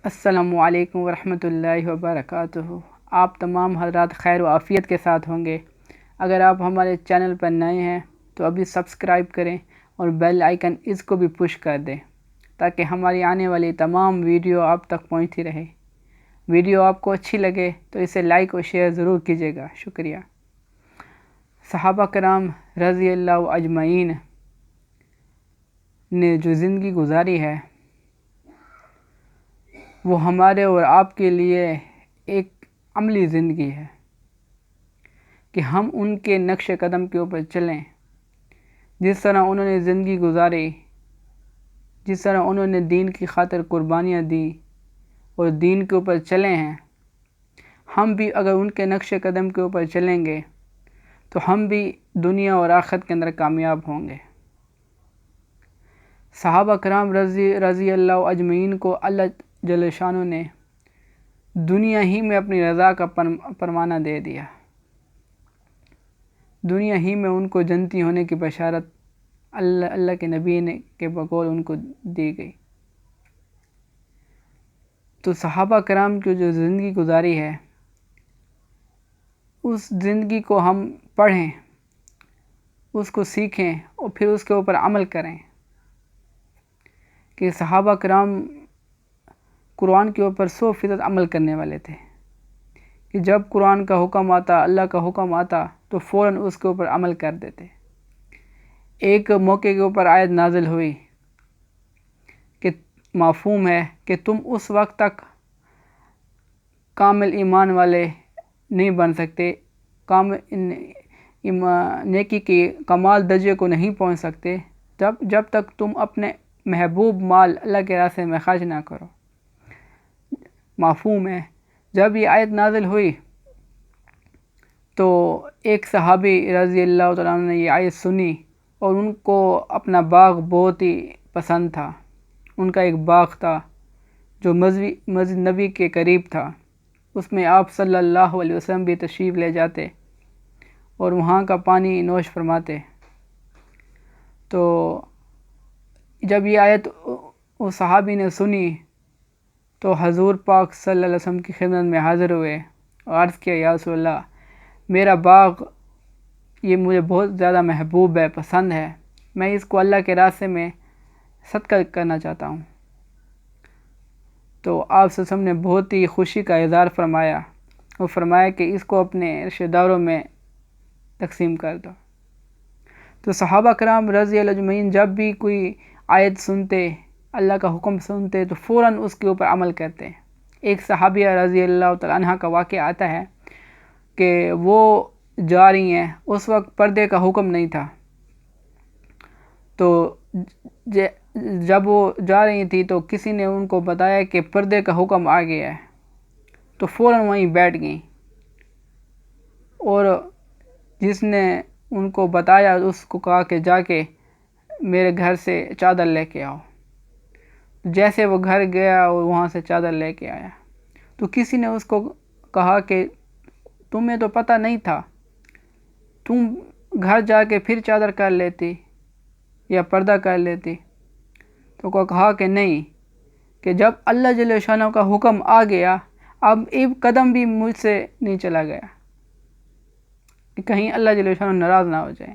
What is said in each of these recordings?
السلام علیکم ورحمۃ اللہ وبرکاتہ۔ آپ تمام حضرات خیر و عافیت کے ساتھ ہوں گے۔ اگر آپ ہمارے چینل پر نئے ہیں تو ابھی سبسکرائب کریں اور بیل آئیکن اس کو بھی پش کر دیں تاکہ ہماری آنے والی تمام ویڈیو آپ تک پہنچتی رہے۔ ویڈیو آپ کو اچھی لگے تو اسے لائک اور شیئر ضرور کیجیے گا، شکریہ۔ صحابہ کرام رضی اللہ اجمعین نے جو زندگی گزاری ہے وہ ہمارے اور آپ کے لیے ایک عملی زندگی ہے کہ ہم ان کے نقش قدم کے اوپر چلیں۔ جس طرح انہوں نے زندگی گزاری، جس طرح انہوں نے دین کی خاطر قربانیاں دی اور دین کے اوپر چلے ہیں، ہم بھی اگر ان کے نقش قدم کے اوپر چلیں گے تو ہم بھی دنیا اور آخرت کے اندر کامیاب ہوں گے۔ صحابہ کرام رضی اللہ اجمعین کو اللہ جل شانہ نے دنیا ہی میں اپنی رضا کا پروانہ دے دیا۔ دنیا ہی میں ان کو جنتی ہونے کی بشارت اللہ کے نبی نے کے بقول ان کو دی گئی۔ تو صحابہ کرام کی جو زندگی گزاری ہے اس زندگی کو ہم پڑھیں، اس کو سیکھیں اور پھر اس کے اوپر عمل کریں کہ صحابہ کرام قرآن کے اوپر 100% عمل کرنے والے تھے کہ جب قرآن کا حکم آتا، اللہ کا حکم آتا تو فوراً اس کے اوپر عمل کر دیتے۔ ایک موقع کے اوپر آیت نازل ہوئی کہ مفہوم ہے کہ تم اس وقت تک کامل ایمان والے نہیں بن سکتے، نیکی کی کمال درجے کو نہیں پہنچ سکتے جب تک تم اپنے محبوب مال اللہ کے راستے میں خرچ نہ کرو۔ مفہوم ہے۔ جب یہ آیت نازل ہوئی تو ایک صحابی رضی اللہ تعالیٰ عنہ نے یہ آیت سنی اور ان کو اپنا باغ بہت ہی پسند تھا۔ ان کا ایک باغ تھا جو مسجد نبی کے قریب تھا، اس میں آپ صلی اللہ علیہ وسلم بھی تشریف لے جاتے اور وہاں کا پانی نوش فرماتے۔ تو جب یہ آیت اس صحابی نے سنی تو حضور پاک صلی اللہ علیہ وسلم کی خدمت میں حاضر ہوئے اور عرض کیا، یا رسول اللہ، میرا باغ یہ مجھے بہت زیادہ محبوب ہے، پسند ہے، میں اس کو اللہ کے راستے میں صدقہ کرنا چاہتا ہوں۔ تو آپ صلی اللہ علیہ وسلم نے بہت ہی خوشی کا اظہار فرمایا اور فرمایا کہ اس کو اپنے رشتہ داروں میں تقسیم کر دو۔ تو صحابہ کرام رضی اللہ اجمعین جب بھی کوئی آیت سنتے، اللہ کا حکم سنتے تو فوراً اس کے اوپر عمل کرتے۔ ایک صحابیہ رضی اللہ تعالیٰ عنہ کا واقعہ آتا ہے کہ وہ جا رہی ہیں، اس وقت پردے کا حکم نہیں تھا، تو جب وہ جا رہی تھی تو کسی نے ان کو بتایا کہ پردے کا حکم آ گیا ہے، تو فوراً وہیں بیٹھ گئیں اور جس نے ان کو بتایا اس کو کہا کہ جا کے میرے گھر سے چادر لے کے آؤ۔ جیسے وہ گھر گیا اور وہاں سے چادر لے کے آیا تو کسی نے اس کو کہا کہ تمہیں تو پتہ نہیں تھا، تم گھر جا کے پھر چادر کر لیتی یا پردہ کر لیتی۔ تو کہا کہ نہیں، کہ جب اللہ جل شانہ کا حکم آ گیا اب ایک قدم بھی مجھ سے نہیں چلا گیا کہ کہیں اللہ جل شانہ ناراض نہ ہو جائے۔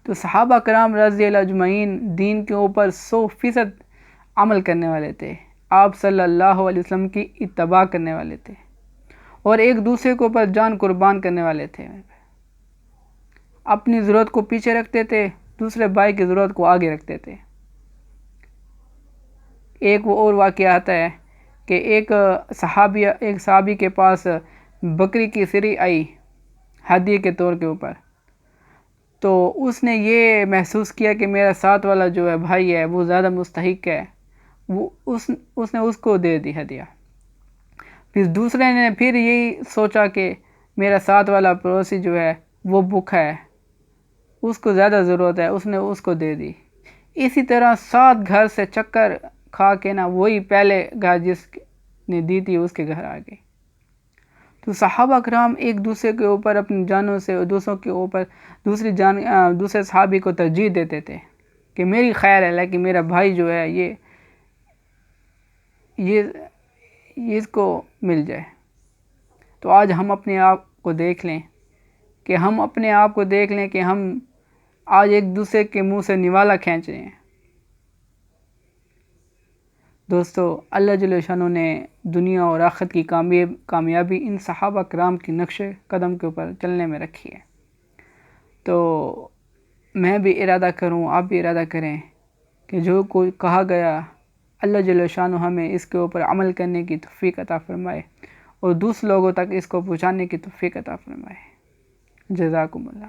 تو صحابہ کرام رضی اللہ اجمعین دین کے اوپر 100% عمل کرنے والے تھے، آپ صلی اللہ علیہ وسلم کی اتباع کرنے والے تھے اور ایک دوسرے کے اوپر جان قربان کرنے والے تھے۔ اپنی ضرورت کو پیچھے رکھتے تھے، دوسرے بھائی کی ضرورت کو آگے رکھتے تھے۔ ایک وہ اور واقعہ آتا ہے کہ ایک صحابی کے پاس بکری کی سری آئی ہدیے کے طور کے اوپر، تو اس نے یہ محسوس کیا کہ میرا ساتھ والا جو ہے بھائی ہے وہ زیادہ مستحق ہے، اس نے اس کو دے دی ہدیہ۔ پھر دوسرے نے پھر یہی سوچا کہ میرا ساتھ والا پڑوسی جو ہے وہ بھوکا ہے، اس کو زیادہ ضرورت ہے، اس نے اس کو دے دی۔ اسی طرح 7 گھر سے چکر کھا کے نا وہی پہلے گھر جس نے دی تھی اس کے گھر آ گئی۔ تو صحابہ کرام ایک دوسرے کے اوپر اپنی جانوں سے اور دوسروں کے اوپر دوسرے صحابی کو ترجیح دیتے تھے کہ میری خیر ہے، لیکن میرا بھائی جو ہے یہ اس کو مل جائے۔ تو آج ہم اپنے آپ کو دیکھ لیں کہ ہم آج ایک دوسرے کے منہ سے نوالا کھینچ رہے ہیں۔ دوستو، اللہ جل شانہ نے دنیا اور آخرت کی کامیابی ان صحابہ کرام کی نقش قدم کے اوپر چلنے میں رکھی ہے۔ تو میں بھی ارادہ کروں، آپ بھی ارادہ کریں کہ جو کوئی کہا گیا اللہ جل شانہ ہمیں اس کے اوپر عمل کرنے کی توفیق عطا فرمائے اور دوسرے لوگوں تک اس کو پہنچانے کی توفیق عطا فرمائے۔ جزاکم اللہ۔